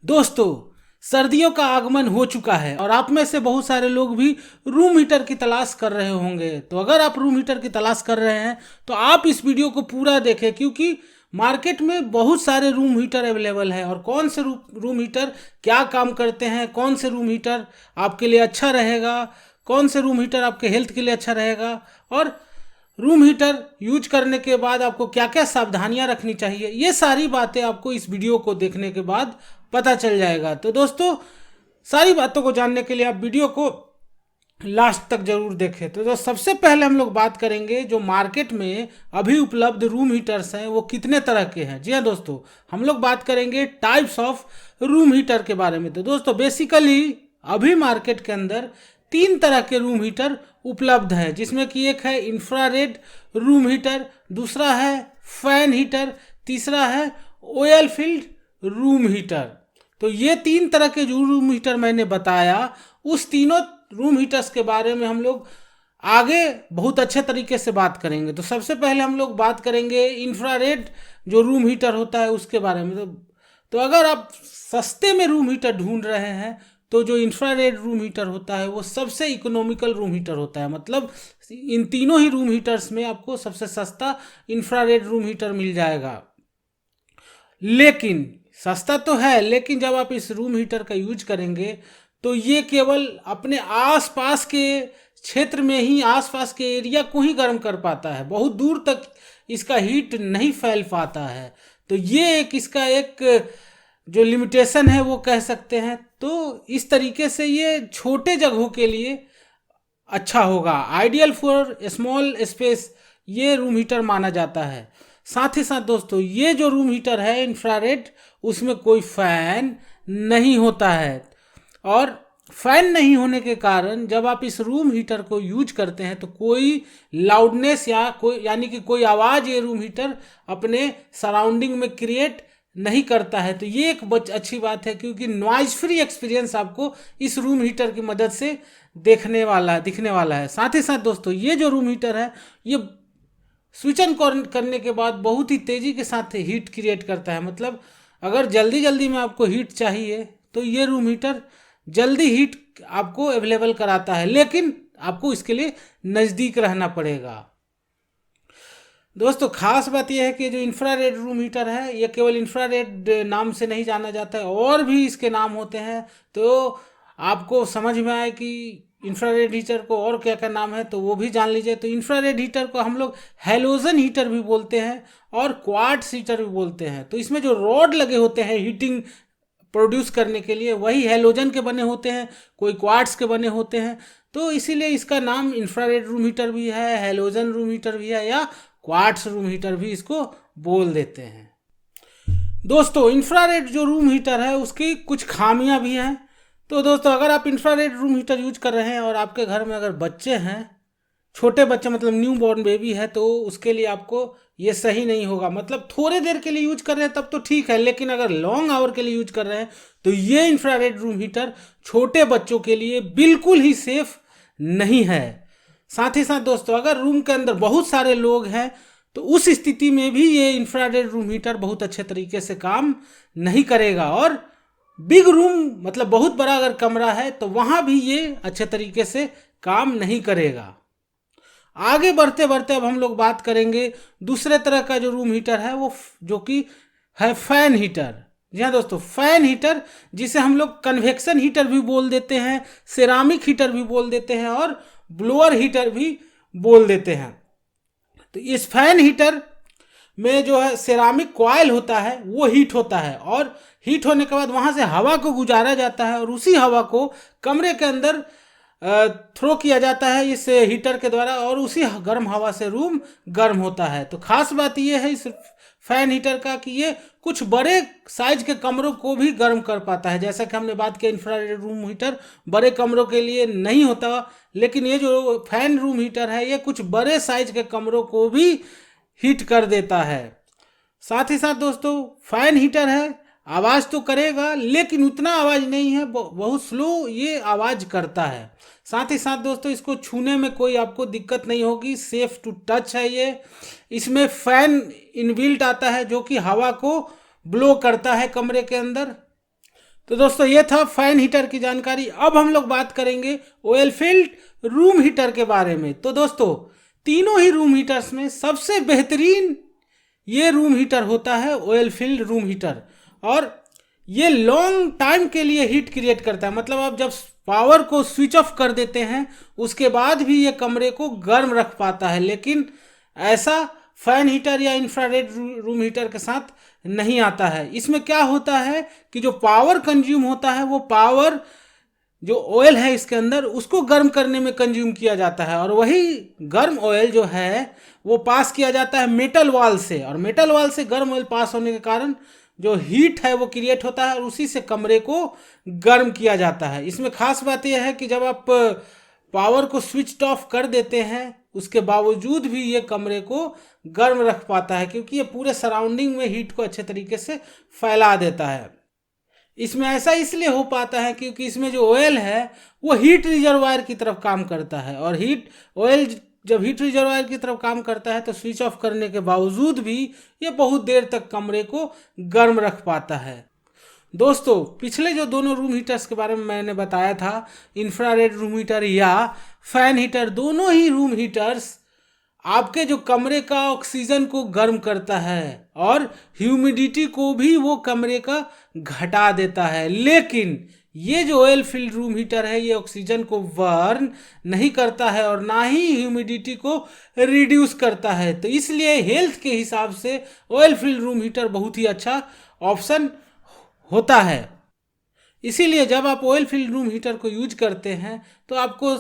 दोस्तों, सर्दियों का आगमन हो चुका है और आप में से बहुत सारे लोग भी रूम हीटर की तलाश कर रहे होंगे। तो अगर आप रूम हीटर की तलाश कर रहे हैं तो आप इस वीडियो को पूरा देखें, क्योंकि मार्केट में बहुत सारे रूम हीटर अवेलेबल है और कौन से रूम हीटर क्या काम करते हैं, कौन से रूम हीटर आपके लिए अच्छा रहेगा, कौन से रूम हीटर आपके हेल्थ के लिए अच्छा रहेगा और रूम हीटर यूज करने के बाद आपको क्या क्या सावधानियां रखनी चाहिए, ये सारी बातें आपको इस वीडियो को देखने के बाद पता चल जाएगा। तो दोस्तों, सारी बातों को जानने के लिए आप वीडियो को लास्ट तक जरूर देखें। तो सबसे पहले हम लोग बात करेंगे जो मार्केट में अभी उपलब्ध रूम हीटर्स हैं वो कितने तरह के हैं। जी हाँ दोस्तों, हम लोग बात करेंगे टाइप्स ऑफ रूम हीटर के बारे में। तो दोस्तों, बेसिकली अभी मार्केट के अंदर 3 तरह के रूम हीटर उपलब्ध है, जिसमें कि एक है इंफ्रारेड रूम हीटर, दूसरा है फैन हीटर, तीसरा है ऑयल फील्ड रूम हीटर। तो ये 3 तरह के जो रूम हीटर मैंने बताया, उस तीनों रूम हीटर्स के बारे में हम लोग आगे बहुत अच्छे तरीके से बात करेंगे। तो सबसे पहले हम लोग बात करेंगे इंफ्रारेड जो रूम हीटर होता है उसके बारे में। तो अगर आप सस्ते में रूम हीटर ढूंढ रहे हैं तो जो इंफ्रारेड रूम हीटर होता है वो सबसे इकोनॉमिकल रूम हीटर होता है। मतलब इन तीनों ही रूम हीटर्स में आपको सबसे सस्ता इंफ्रारेड रूम हीटर मिल जाएगा। लेकिन सस्ता तो है, लेकिन जब आप इस रूम हीटर का यूज करेंगे तो ये केवल अपने आसपास के क्षेत्र में ही, आसपास के एरिया को ही गर्म कर पाता है, बहुत दूर तक इसका हीट नहीं फैल पाता है। तो ये एक इसका एक जो लिमिटेशन है वो कह सकते हैं। तो इस तरीके से ये छोटे जगहों के लिए अच्छा होगा, आइडियल फॉर स्मॉल स्पेस ये रूम हीटर माना जाता है। साथ ही साथ दोस्तों, ये जो रूम हीटर है इंफ्रारेड, उसमें कोई फैन नहीं होता है और फैन नहीं होने के कारण जब आप इस रूम हीटर को यूज करते हैं तो कोई लाउडनेस या कोई यानी कि कोई आवाज़ ये रूम हीटर अपने सराउंडिंग में क्रिएट नहीं करता है। तो ये एक अच्छी बात है, क्योंकि नॉइज फ्री एक्सपीरियंस आपको इस रूम हीटर की मदद से दिखने वाला है। साथ ही साथ दोस्तों, ये जो रूम हीटर है ये स्विच ऑन करने के बाद बहुत ही तेज़ी के साथ हीट क्रिएट करता है। मतलब अगर जल्दी जल्दी में आपको हीट चाहिए तो ये रूम हीटर जल्दी हीट आपको अवेलेबल कराता है, लेकिन आपको इसके लिए नज़दीक रहना पड़ेगा। दोस्तों, खास बात यह है कि जो इंफ्रारेड रूम हीटर है ये केवल इंफ्रारेड नाम से नहीं जाना जाता है, और भी इसके नाम होते हैं। तो आपको समझ में आए कि इंफ्रारेड हीटर को और क्या क्या नाम है तो वो भी जान लीजिए। तो इंफ्रारेड हीटर को हम लोग हेलोजन हीटर भी बोलते हैं और क्वार्ट्ज हीटर भी बोलते हैं। तो इसमें जो रॉड लगे होते हैं हीटिंग प्रोड्यूस करने के लिए, वही हेलोजन के बने होते हैं, कोई क्वार्ट्ज के बने होते हैं। तो इसीलिए इसका नाम इंफ्रारेड रूम हीटर भी है, हेलोजन रूम हीटर भी है, या क्वार्ट्ज रूम हीटर भी इसको बोल देते हैं। दोस्तों, इंफ्रारेड जो रूम हीटर है उसकी कुछ खामियां भी हैं। तो दोस्तों, अगर आप इंफ्रारेड रूम हीटर यूज कर रहे हैं और आपके घर में अगर बच्चे हैं, छोटे बच्चे मतलब न्यू बॉर्न बेबी है, तो उसके लिए आपको ये सही नहीं होगा। मतलब थोड़े देर के लिए यूज कर रहे हैं तब तो ठीक है, लेकिन अगर लॉन्ग आवर के लिए यूज कर रहे हैं तो ये इंफ्रारेड रूम हीटर छोटे बच्चों के लिए बिल्कुल ही सेफ नहीं है। साथ ही साथ दोस्तों, अगर रूम के अंदर बहुत सारे लोग हैं तो उस स्थिति में भी ये इंफ्रारेड रूम हीटर बहुत अच्छे तरीके से काम नहीं करेगा। और बिग रूम मतलब बहुत बड़ा अगर कमरा है तो वहां भी ये अच्छे तरीके से काम नहीं करेगा। आगे बढ़ते बढ़ते अब हम लोग बात करेंगे दूसरे तरह का जो रूम हीटर है, वो जो कि है फैन हीटर। जी हाँ दोस्तों, फैन हीटर जिसे हम लोग कन्वेक्शन हीटर भी बोल देते हैं, सेरामिक हीटर भी बोल देते हैं और ब्लोअर हीटर भी बोल देते हैं। तो इस फैन हीटर में जो है सेरामिक कॉइल होता है वो हीट होता है, और हीट होने के बाद वहां से हवा को गुजारा जाता है और उसी हवा को कमरे के अंदर थ्रो किया जाता है इस हीटर के द्वारा, और उसी गर्म हवा से रूम गर्म होता है। तो खास बात यह है इस फैन हीटर का कि ये कुछ बड़े साइज के कमरों को भी गर्म कर पाता है। जैसा कि हमने बात किया, इंफ्रारेड रूम हीटर बड़े कमरों के लिए नहीं होता, लेकिन ये जो फैन रूम हीटर है ये कुछ बड़े साइज के कमरों को भी हीट कर देता है। साथ ही साथ दोस्तों, फैन हीटर है, आवाज़ तो करेगा लेकिन उतना आवाज़ नहीं है, बहुत स्लो ये आवाज़ करता है। साथ ही साथ दोस्तों, इसको छूने में कोई आपको दिक्कत नहीं होगी, सेफ टू टच है ये। इसमें फैन इनबिल्ट आता है जो कि हवा को ब्लो करता है कमरे के अंदर। तो दोस्तों ये था फैन हीटर की जानकारी। अब हम लोग बात करेंगे ऑयल फिल्ड रूम हीटर के बारे में। तो दोस्तों तीनों ही रूम हीटर्स में सबसे बेहतरीन ये रूम हीटर होता है ऑयल फिल्ड रूम हीटर। और ये लॉन्ग टाइम के लिए हीट क्रिएट करता है। मतलब आप जब पावर को स्विच ऑफ कर देते हैं उसके बाद भी ये कमरे को गर्म रख पाता है। लेकिन ऐसा फैन हीटर या इंफ्रारेड रूम हीटर के साथ नहीं आता है। इसमें क्या होता है कि जो पावर कंज्यूम होता है वो पावर जो ऑयल है इसके अंदर उसको गर्म करने में कंज्यूम किया जाता है, और वही गर्म ऑयल जो है वो पास किया जाता है मेटल वॉल से, और मेटल वॉल से गर्म ऑयल पास होने के कारण जो हीट है वो क्रिएट होता है और उसी से कमरे को गर्म किया जाता है। इसमें खास बात यह है कि जब आप पावर को स्विच ऑफ कर देते हैं उसके बावजूद भी ये कमरे को गर्म रख पाता है, क्योंकि ये पूरे सराउंडिंग में हीट को अच्छे तरीके से फैला देता है। इसमें ऐसा इसलिए हो पाता है क्योंकि इसमें जो ऑयल है वो हीट रिजर्वायर की तरफ काम करता है, और ऑयल जब हीट रिजर्वायर की तरफ काम करता है तो स्विच ऑफ करने के बावजूद भी ये बहुत देर तक कमरे को गर्म रख पाता है। दोस्तों पिछले जो दोनों रूम हीटर्स के बारे में मैंने बताया था, इंफ्रारेड रूम हीटर या फैन हीटर, दोनों ही रूम हीटर्स आपके जो कमरे का ऑक्सीजन को गर्म करता है और ह्यूमिडिटी को भी वो कमरे का घटा देता है। लेकिन ये जो ऑयल फिल्ड रूम हीटर है ये ऑक्सीजन को बर्न नहीं करता है और ना ही ह्यूमिडिटी को रिड्यूस करता है। तो इसलिए हेल्थ के हिसाब से ऑयल फिल्ड रूम हीटर बहुत ही अच्छा ऑप्शन होता है। इसीलिए जब आप ऑयल फिल्ड रूम हीटर को यूज करते हैं तो आपको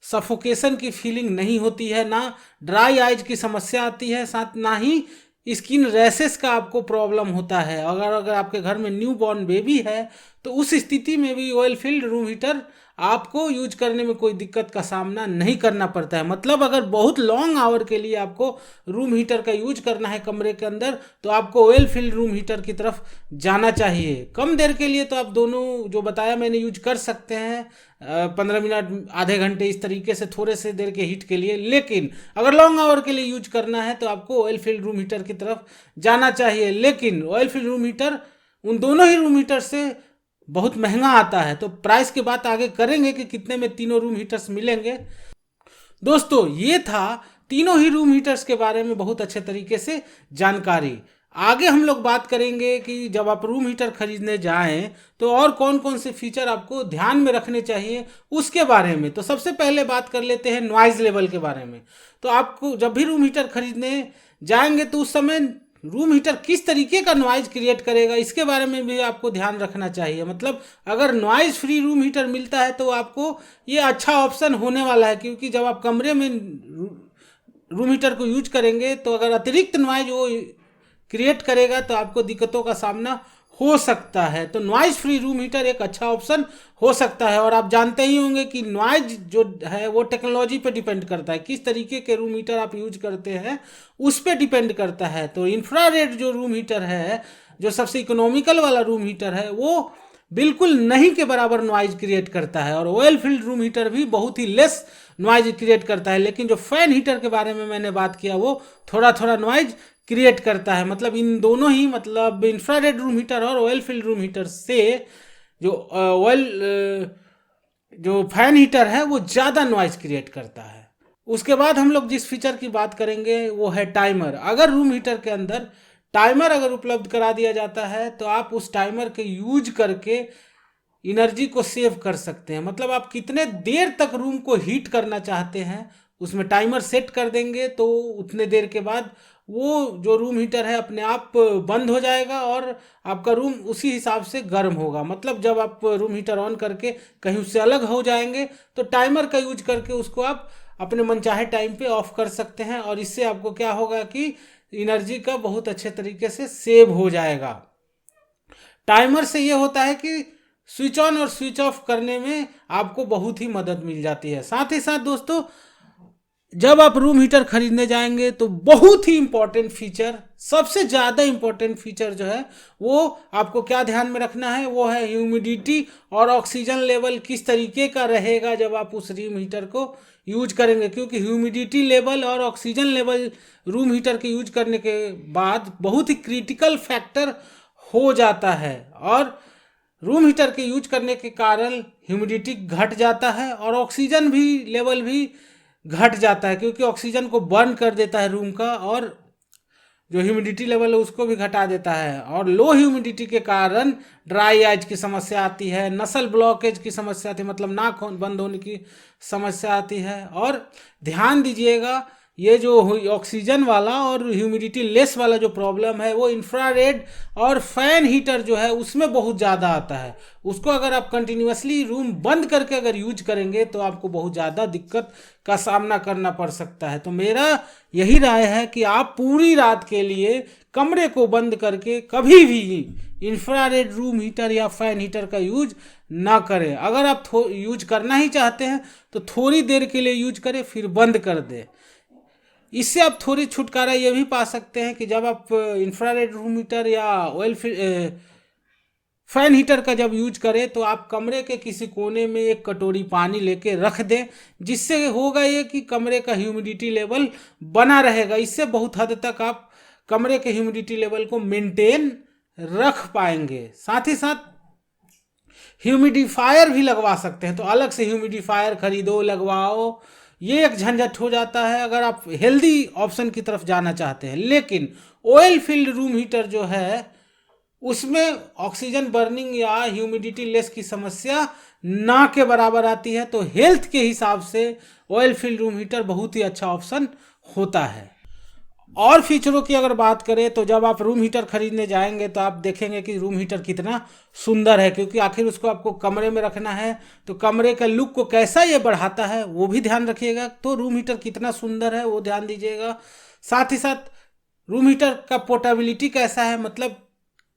सफोकेशन की फीलिंग नहीं होती है, ना ड्राई आइज की समस्या आती है, साथ ना ही स्किन रैशेस का आपको प्रॉब्लम होता है। अगर आपके घर में न्यू बॉर्न बेबी है तो उस स्थिति में भी ऑयल फिल्ड रूम हीटर आपको यूज करने में कोई दिक्कत का सामना नहीं करना पड़ता है। मतलब अगर बहुत लॉन्ग आवर के लिए आपको रूम हीटर का यूज करना है कमरे के अंदर तो आपको ऑयल फिल्ड रूम हीटर की तरफ जाना चाहिए। कम देर के लिए तो आप दोनों जो बताया मैंने यूज कर सकते हैं, 15 मिनट आधे घंटे इस तरीके से थोड़े से देर के हीट के लिए। लेकिन अगर लॉन्ग आवर के लिए यूज करना है तो आपको ऑयल फिल्ड रूम हीटर की तरफ जाना चाहिए। लेकिन ऑयल फिल्ड रूम हीटर उन दोनों ही रूम हीटर से बहुत महंगा आता है। तो प्राइस की बात आगे करेंगे कि कितने में तीनों रूम हीटर्स मिलेंगे। दोस्तों ये था तीनों ही रूम हीटर्स के बारे में बहुत अच्छे तरीके से जानकारी। आगे हम लोग बात करेंगे कि जब आप रूम हीटर खरीदने जाएं तो और कौन कौन से फीचर आपको ध्यान में रखने चाहिए उसके बारे में। तो सबसे पहले बात कर लेते हैं नॉइज लेवल के बारे में। तो आपको जब भी रूम हीटर खरीदने जाएंगे तो उस समय रूम हीटर किस तरीके का नॉइज क्रिएट करेगा इसके बारे में भी आपको ध्यान रखना चाहिए। मतलब अगर नॉइज फ्री रूम हीटर मिलता है तो आपको ये अच्छा ऑप्शन होने वाला है, क्योंकि जब आप कमरे में रूम हीटर को यूज करेंगे तो अगर अतिरिक्त नॉइज वो क्रिएट करेगा तो आपको दिक्कतों का सामना हो सकता है। तो नॉइज फ्री रूम हीटर एक अच्छा ऑप्शन हो सकता है। और आप जानते ही होंगे कि नॉइज जो है वो टेक्नोलॉजी पे डिपेंड करता है, किस तरीके के रूम हीटर आप यूज करते हैं उस पे डिपेंड करता है। तो इंफ्रारेड जो रूम हीटर है, जो सबसे इकोनॉमिकल वाला रूम हीटर है, वो बिल्कुल नहीं के बराबर नॉइज क्रिएट करता है, और ऑयल फील्ड रूम हीटर भी बहुत ही लेस नॉइज क्रिएट करता है। लेकिन जो फैन हीटर के बारे में मैंने बात किया वो थोड़ा थोड़ा नॉइज क्रिएट करता है। मतलब इन दोनों ही, मतलब इंफ्रारेड रूम हीटर और ऑयल फील्ड रूम हीटर से जो फैन हीटर है वो ज़्यादा नॉइज क्रिएट करता है। उसके बाद हम लोग जिस फीचर की बात करेंगे वो है टाइमर। अगर रूम हीटर के अंदर टाइमर अगर उपलब्ध करा दिया जाता है तो आप उस टाइमर के यूज करके एनर्जी को सेव कर सकते हैं। मतलब आप कितने देर तक रूम को हीट करना चाहते हैं उसमें टाइमर सेट कर देंगे तो उतने देर के बाद वो जो रूम हीटर है अपने आप बंद हो जाएगा और आपका रूम उसी हिसाब से गर्म होगा। मतलब जब आप रूम हीटर ऑन करके कहीं उससे अलग हो जाएंगे तो टाइमर का यूज करके उसको आप अपने मनचाहे टाइम पे ऑफ कर सकते हैं, और इससे आपको क्या होगा कि एनर्जी का बहुत अच्छे तरीके से सेव हो जाएगा। टाइमर से ये होता है कि स्विच ऑन और स्विच ऑफ करने में आपको बहुत ही मदद मिल जाती है। साथ ही साथ दोस्तों जब आप रूम हीटर खरीदने जाएंगे तो बहुत ही इंपॉर्टेंट फीचर, सबसे ज़्यादा इंपॉर्टेंट फीचर जो है वो आपको क्या ध्यान में रखना है वो है ह्यूमिडिटी और ऑक्सीजन लेवल किस तरीके का रहेगा जब आप उस रूम हीटर को यूज करेंगे। क्योंकि ह्यूमिडिटी लेवल और ऑक्सीजन लेवल रूम हीटर के यूज करने के बाद बहुत ही क्रिटिकल फैक्टर हो जाता है। और रूम हीटर के यूज करने के कारण ह्यूमिडिटी घट जाता है और ऑक्सीजन भी लेवल भी घट जाता है, क्योंकि ऑक्सीजन को बर्न कर देता है रूम का, और जो ह्यूमिडिटी लेवल है उसको भी घटा देता है। और लो ह्यूमिडिटी के कारण ड्राई आइज की समस्या आती है, नसल ब्लॉकेज की समस्या आती है, मतलब नाक बंद होने की समस्या आती है। और ध्यान दीजिएगा, ये जो ऑक्सीजन वाला और ह्यूमिडिटी लेस वाला जो प्रॉब्लम है वो इंफ्रारेड और फैन हीटर जो है उसमें बहुत ज़्यादा आता है। उसको अगर आप कंटिन्यूसली रूम बंद करके अगर यूज करेंगे तो आपको बहुत ज़्यादा दिक्कत का सामना करना पड़ सकता है। तो मेरा यही राय है कि आप पूरी रात के लिए कमरे को बंद करके कभी भी इंफ्रारेड रूम हीटर या फैन हीटर का यूज ना करें। अगर आप यूज करना ही चाहते हैं तो थोड़ी देर के लिए यूज करें, फिर बंद कर दें। इससे आप थोड़ी छुटकारा ये भी पा सकते हैं कि जब आप इंफ्रारेड रूम हीटर या ऑयल फैन हीटर का जब यूज करें तो आप कमरे के किसी कोने में एक कटोरी पानी लेके रख दें, जिससे होगा ये कि कमरे का ह्यूमिडिटी लेवल बना रहेगा। इससे बहुत हद तक आप कमरे के ह्यूमिडिटी लेवल को मेंटेन रख पाएंगे। साथ ही साथ ह्यूमिडिफायर भी लगवा सकते हैं, तो अलग से ह्यूमिडिफायर खरीदो लगवाओ, ये एक झंझट हो जाता है अगर आप हेल्दी ऑप्शन की तरफ जाना चाहते हैं। लेकिन ऑयल फील्ड रूम हीटर जो है उसमें ऑक्सीजन बर्निंग या ह्यूमिडिटी लेस की समस्या ना के बराबर आती है। तो हेल्थ के हिसाब से ऑयल फील्ड रूम हीटर बहुत ही अच्छा ऑप्शन होता है। और फीचरों की अगर बात करें तो जब आप रूम हीटर खरीदने जाएंगे तो आप देखेंगे कि रूम हीटर कितना सुंदर है, क्योंकि आखिर उसको आपको कमरे में रखना है, तो कमरे का लुक को कैसा ये बढ़ाता है वो भी ध्यान रखिएगा। तो रूम हीटर कितना सुंदर है वो ध्यान दीजिएगा। साथ ही साथ रूम हीटर का पोर्टेबिलिटी कैसा है, मतलब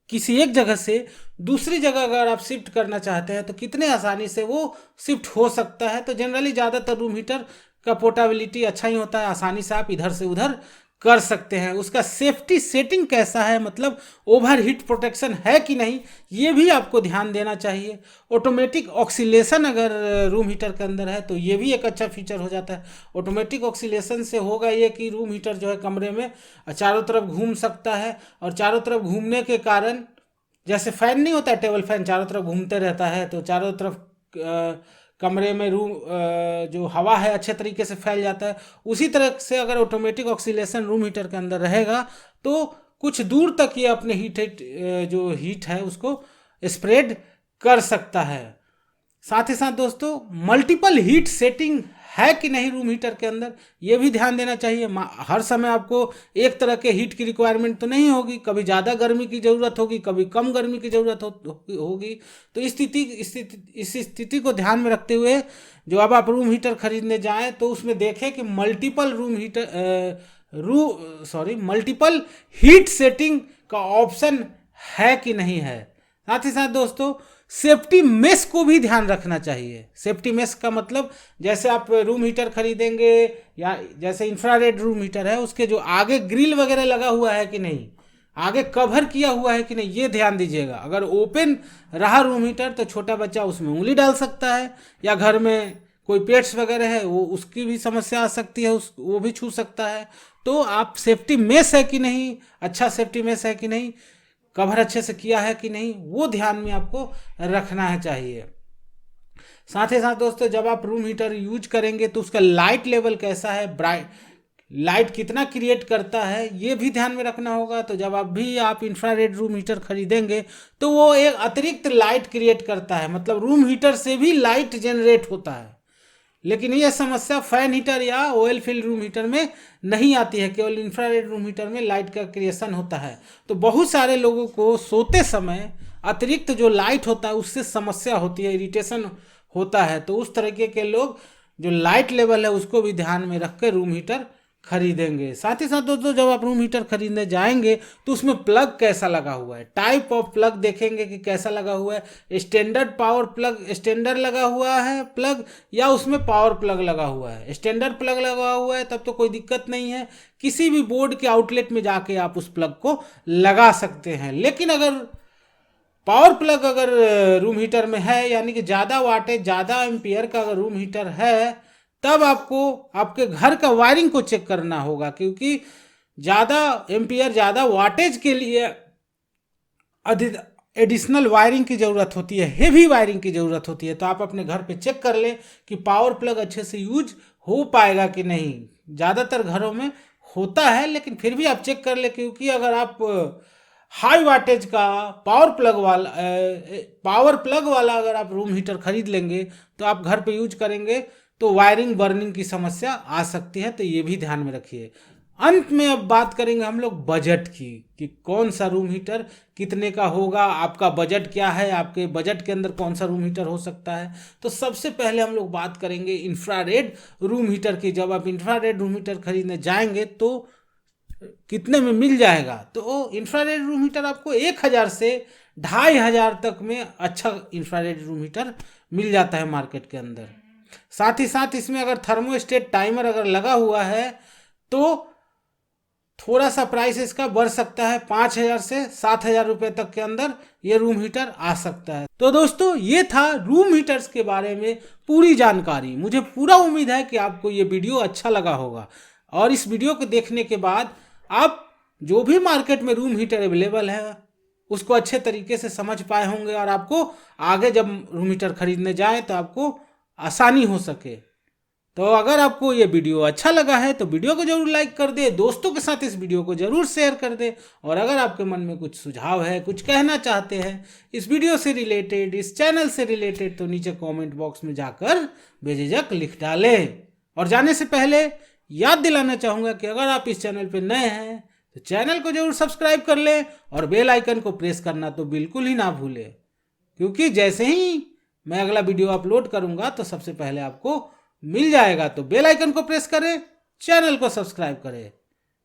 किसी एक जगह से दूसरी जगह अगर आप शिफ्ट करना चाहते हैं तो कितने आसानी से वो शिफ्ट हो सकता है। तो जनरली ज़्यादातर रूम हीटर का पोर्टेबिलिटी अच्छा ही होता है, आसानी से आप इधर से उधर कर सकते हैं। उसका सेफ्टी सेटिंग कैसा है, मतलब ओवर हीट प्रोटेक्शन है कि नहीं, ये भी आपको ध्यान देना चाहिए। ऑटोमेटिक ऑक्सीलेशन अगर रूम हीटर के अंदर है तो ये भी एक अच्छा फीचर हो जाता है। ऑटोमेटिक ऑक्सीलेशन से होगा ये कि रूम हीटर जो है कमरे में चारों तरफ घूम सकता है, और चारों तरफ घूमने के कारण, जैसे फैन नहीं होता है टेबल फैन चारों तरफ घूमते रहता है, तो चारों तरफ कमरे में रूम जो हवा है अच्छे तरीके से फैल जाता है। उसी तरह से अगर ऑटोमेटिक ऑक्सीलेशन रूम हीटर के अंदर रहेगा तो कुछ दूर तक ये अपने जो हीट है उसको स्प्रेड कर सकता है। साथ ही साथ दोस्तों मल्टीपल हीट सेटिंग है कि नहीं रूम हीटर के अंदर, ये भी ध्यान देना चाहिए। हर समय आपको एक तरह के हीट की रिक्वायरमेंट तो नहीं होगी, कभी ज़्यादा गर्मी की ज़रूरत होगी, कभी कम गर्मी की ज़रूरत होगी। तो इस स्थिति को ध्यान में रखते हुए जो अब आप रूम हीटर खरीदने जाएं तो उसमें देखें कि मल्टीपल हीट सेटिंग का ऑप्शन है कि नहीं है। साथ ही साथ दोस्तों सेफ्टी मेश को भी ध्यान रखना चाहिए। सेफ्टी मेश का मतलब जैसे आप रूम हीटर खरीदेंगे या जैसे इंफ्रारेड रूम हीटर है उसके जो आगे ग्रिल वगैरह लगा हुआ है कि नहीं, आगे कवर किया हुआ है कि नहीं, ये ध्यान दीजिएगा। अगर ओपन रहा रूम हीटर तो छोटा बच्चा उसमें उंगली डाल सकता है, या घर में कोई पेट्स वगैरह है वो उसकी भी समस्या आ सकती है, वो भी छू सकता है। तो आप सेफ्टी मेश है कि नहीं, अच्छा सेफ्टी मेश है कि नहीं, कवर अच्छे से किया है कि नहीं, वो ध्यान में आपको रखना है चाहिए। साथ ही साथ दोस्तों जब आप रूम हीटर यूज करेंगे तो उसका लाइट लेवल कैसा है, लाइट कितना क्रिएट करता है, ये भी ध्यान में रखना होगा। तो जब आप इंफ्रारेड रूम हीटर खरीदेंगे तो वो एक अतिरिक्त लाइट क्रिएट करता है, मतलब रूम हीटर से भी लाइट जनरेट होता है। लेकिन ये समस्या फैन हीटर या ऑयल फील्ड रूम हीटर में नहीं आती है, केवल इंफ्रारेड रूम हीटर में लाइट का क्रिएशन होता है। तो बहुत सारे लोगों को सोते समय अतिरिक्त जो लाइट होता है उससे समस्या होती है, इरिटेशन होता है। तो उस तरीके के लोग जो लाइट लेवल है उसको भी ध्यान में रख कर रूम हीटर खरीदेंगे। साथ ही साथ दोस्तों जब आप रूम हीटर खरीदने जाएंगे तो उसमें प्लग कैसा लगा हुआ है, टाइप ऑफ प्लग देखेंगे कि कैसा लगा हुआ है, स्टैंडर्ड पावर प्लग स्टैंडर्ड लगा हुआ है प्लग, या उसमें पावर प्लग लगा हुआ है। स्टैंडर्ड प्लग लगा हुआ है तब तो कोई दिक्कत नहीं है, किसी भी बोर्ड के आउटलेट में जाके आप उस प्लग को लगा सकते हैं। लेकिन अगर पावर प्लग अगर रूम हीटर में है, यानी कि ज़्यादा वाटेज ज़्यादा एम्पियर का अगर रूम हीटर है, तब आपको आपके घर का वायरिंग को चेक करना होगा, क्योंकि ज़्यादा एम्पियर ज़्यादा वाटेज के लिए एडिशनल वायरिंग की ज़रूरत होती है, हेवी वायरिंग की ज़रूरत होती है, तो आप अपने घर पे चेक कर लें कि पावर प्लग अच्छे से यूज हो पाएगा कि नहीं। ज़्यादातर घरों में होता है, लेकिन फिर भी आप चेक कर लें, क्योंकि अगर आप हाई वाटेज का पावर प्लग वाला अगर आप रूम हीटर खरीद लेंगे तो आप घर पे यूज करेंगे तो वायरिंग बर्निंग की समस्या आ सकती है, तो ये भी ध्यान में रखिए। अंत में अब बात करेंगे हम लोग बजट की, कि कौन सा रूम हीटर कितने का होगा, आपका बजट क्या है, आपके बजट के अंदर कौन सा रूम हीटर हो सकता है। तो सबसे पहले हम लोग बात करेंगे इंफ्रारेड रूम हीटर की। जब आप इंफ्रारेड रूम हीटर खरीदने जाएंगे तो कितने में मिल जाएगा, तो इंफ्रारेड रूम हीटर आपको 1000 से 2500 तक में अच्छा इंफ्रारेड रूम हीटर मिल जाता है मार्केट के अंदर। साथ ही साथ इसमें अगर थर्मोस्टेट टाइमर अगर लगा हुआ है तो थोड़ा सा प्राइस इसका बढ़ सकता है, 5000 से 7000 रुपये तक के अंदर ये रूम हीटर आ सकता है। तो दोस्तों ये था रूम हीटर्स के बारे में पूरी जानकारी। मुझे पूरा उम्मीद है कि आपको ये वीडियो अच्छा लगा होगा, और इस वीडियो को देखने के बाद आप जो भी मार्केट में रूम हीटर अवेलेबल है उसको अच्छे तरीके से समझ पाए होंगे, और आपको आगे जब रूम हीटर खरीदने जाए तो आपको आसानी हो सके। तो अगर आपको ये वीडियो अच्छा लगा है तो वीडियो को जरूर लाइक कर दे, दोस्तों के साथ इस वीडियो को जरूर शेयर कर दे, और अगर आपके मन में कुछ सुझाव है, कुछ कहना चाहते हैं इस वीडियो से रिलेटेड, इस चैनल से रिलेटेड, तो नीचे कमेंट बॉक्स में जाकर बेझिझक लिख डालें। और जाने से पहले याद दिलाना चाहूँगा कि अगर आप इस चैनल पर नए हैं तो चैनल को जरूर सब्सक्राइब कर लें, और बेल आइकन को प्रेस करना तो बिल्कुल ही ना भूलें, क्योंकि जैसे ही मैं अगला वीडियो अपलोड करूंगा तो सबसे पहले आपको मिल जाएगा। तो बेल आइकन को प्रेस करें, चैनल को सब्सक्राइब करें।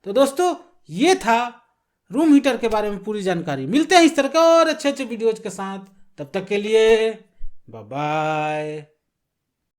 तो दोस्तों ये था रूम हीटर के बारे में पूरी जानकारी। मिलते हैं इस तरह के और अच्छे अच्छे वीडियोज के साथ, तब तक के लिए बाय बाय।